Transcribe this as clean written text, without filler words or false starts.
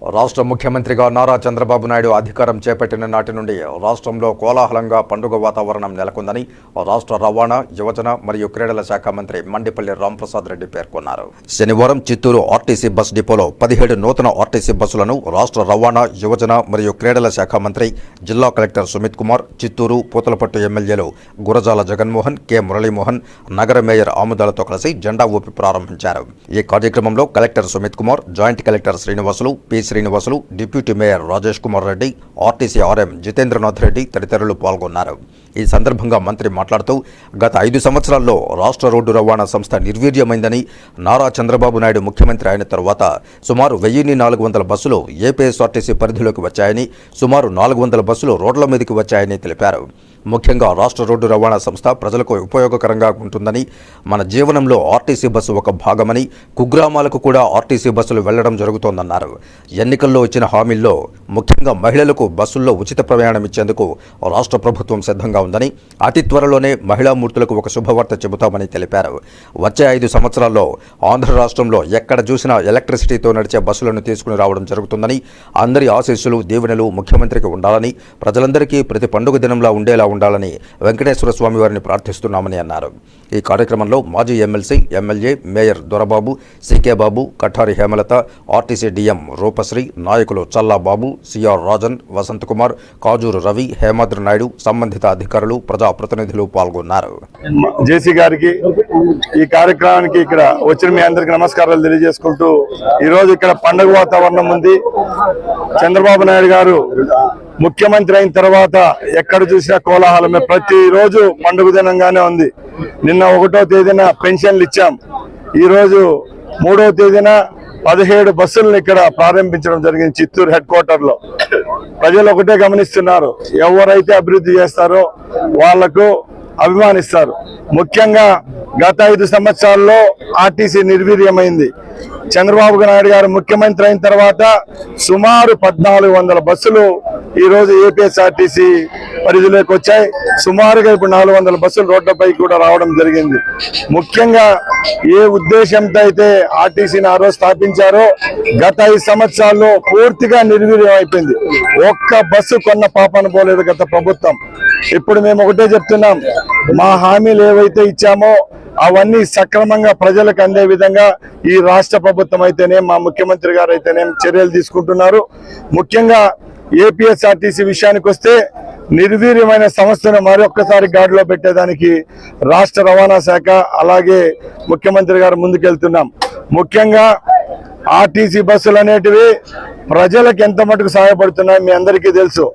రాష్ట్ర ముఖ్యమంత్రిగా నారా చంద్రబాబు నాయుడు అధికారం చేపట్టిన నాటి నుండి రాష్ట్రంలో కోలాహలంగా పండుగ వాతావరణం నెలకొందని రాష్ట్ర రవాణా, యువజన మరియు క్రీడల శాఖ మంత్రి మండిపల్లి రాంప్రసాద్ రెడ్డి పేర్కొన్నారు. శనివారం చిత్తూరు ఆర్టీసీ బస్ డిపోలో 17 నూతన ఆర్టీసీ బస్సులను రాష్ట్ర రవాణా, యువజన మరియు క్రీడల శాఖ మంత్రి, జిల్లా కలెక్టర్ సుమిత్ కుమార్, చిత్తూరు పూతలపట్టు ఎమ్మెల్యేలు గురజాల జగన్మోహన్, కె మురళీమోహన్, నగర మేయర్ ఆముదాలతో కలిసి జెండా ఊపి ప్రారంభించారు. ఈ కార్యక్రమంలో collector Sumit Kumar, joint collector Srinivasulu, Srinivasulu, deputy mayor Rajesh Kumar Reddy, RTC RM Jitendranath Reddy తదితరులు పాల్గొన్నారు. ఈ సందర్భంగా మంత్రి మాట్లాడుతూ గత 5 సంవత్సరాల్లో రాష్ట్ర రోడ్డు రవాణా సంస్థ నిర్వీర్యమైందని, నారా చంద్రబాబు నాయుడు ముఖ్యమంత్రి అయిన తరువాత సుమారు 1400 బస్సులు ఏపీఎస్ఆర్టీసీ పరిధిలోకి వచ్చాయని, సుమారు 400 బస్సులు రోడ్ల మీదకి వచ్చాయని తెలిపారు. ముఖ్యంగా రాష్ట్ర రోడ్డు రవాణా సంస్థ ప్రజలకు ఉపయోగకరంగా ఉంటుందని, మన జీవనంలో ఆర్టీసీ బస్సు ఒక భాగమని, కుగ్రామాలకు కూడా ఆర్టీసీ బస్సులు వెళ్లడం జరుగుతోందన్నారు. ఎన్నికల్లో ఇచ్చిన హామీల్లో ముఖ్యంగా మహిళలకు బస్సుల్లో ఉచిత ప్రయాణం ఇచ్చేందుకు రాష్ట్ర ప్రభుత్వం సిద్ధంగా ఉందని, అతి త్వరలోనే మహిళామూర్తులకు ఒక శుభవార్త చెబుతామని తెలిపారు. వచ్చే 5 సంవత్సరాల్లో ఆంధ్ర రాష్ట్రంలో ఎక్కడ చూసినా ఎలక్ట్రిసిటీతో నడిచే బస్సులను తీసుకుని రావడం జరుగుతుందని, అందరి ఆశీస్సులు, దీవెనలు ముఖ్యమంత్రికి ఉండాలని, ప్రజలందరికీ ప్రతి పండుగ దినంలా ఉండేలా ఉండాలని వెంకటేశ్వర స్వామి వారిని ప్రార్థిస్తున్నామని అన్నారు. ఈ కార్యక్రమంలో మాజీ MLC, MLA, mayor Dorababu, CK Babu, Kathari Hemalatha, RTC DM Roopasri, నాయకులు చల్లాబాబు, సిఆర్ రాజన్, వసంత్ కుమార్, కాజూరు రవి, హేమాద్రి నాయుడు, సంబంధిత అధికారులు, ప్రజాప్రతినిధులు పాల్గొన్నారు. జేసీ గారికి, ఈ కార్యక్రమానికి ఇక్కడ వచ్చిన మీ అందరికి నమస్కారాలు తెలియజేసుకుంటూ, ఈరోజు ఇక్కడ పండుగ వాతావరణం ఉంది. చంద్రబాబు నాయుడు గారు ముఖ్యమంత్రి అయిన తర్వాత ఎక్కడ చూసినా కోలాహలమే, ప్రతిరోజు పండుగ దినంగానే ఉంది. నిన్న 1వ తేదీన పెన్షన్లు ఇచ్చాం. ఈరోజు 3వ తేదీన 17 బస్సులను ఇక్కడ ప్రారంభించడం జరిగింది చిత్తూరు హెడ్ క్వార్టర్ లో. ప్రజలు ఒకటే గమనిస్తున్నారు, ఎవరైతే అభివృద్ధి చేస్తారో వాళ్లకు అభిమానిస్తారు. ముఖ్యంగా గత 5 సంవత్సరాల్లో ఆర్టీసీ నిర్వీర్యమైంది. చంద్రబాబు నాయుడు గారు ముఖ్యమంత్రి అయిన తర్వాత సుమారు 1400 బస్సులు ఈరోజు ఏపీఎస్ఆర్టీసీ పరిధిలోకి వచ్చాయి. సుమారుగా ఇప్పుడు 400 బస్సులు రోడ్లపై కూడా రావడం జరిగింది. ముఖ్యంగా ఏ ఉద్దేశంతో అయితే ఆర్టీసీని ఆ రోజు స్థాపించారో గత 5 సంవత్సరాల్లో పూర్తిగా నిర్వీర్యం అయిపోయింది. ఒక్క బస్సు కొన్న పాపన పోలేదు గత ప్రభుత్వం. ఇప్పుడు మేము ఒకటే చెప్తున్నాం, మా హామీలు ఏవైతే ఇచ్చామో అవన్నీ సక్రమంగా ప్రజలకు అందే విధంగా ఈ రాష్ట్ర ప్రభుత్వం అయితేనే, మా ముఖ్యమంత్రి గారు అయితేనే చర్యలు తీసుకుంటున్నారు. ముఖ్యంగా ఏపీఎస్ఆర్టీసీ విషయానికి వస్తే నిర్వీర్యమైన సంస్థను మరొక్కసారి గాడిలో పెట్టేదానికి రాష్ట్ర రవాణా శాఖ అలాగే ముఖ్యమంత్రి గారు ముందుకెళ్తున్నాం. ముఖ్యంగా ఆర్టీసీ బస్సులు అనేటివి ప్రజలకు ఎంత మటుకు సహాయపడుతున్నాయి మీ అందరికీ తెలుసు.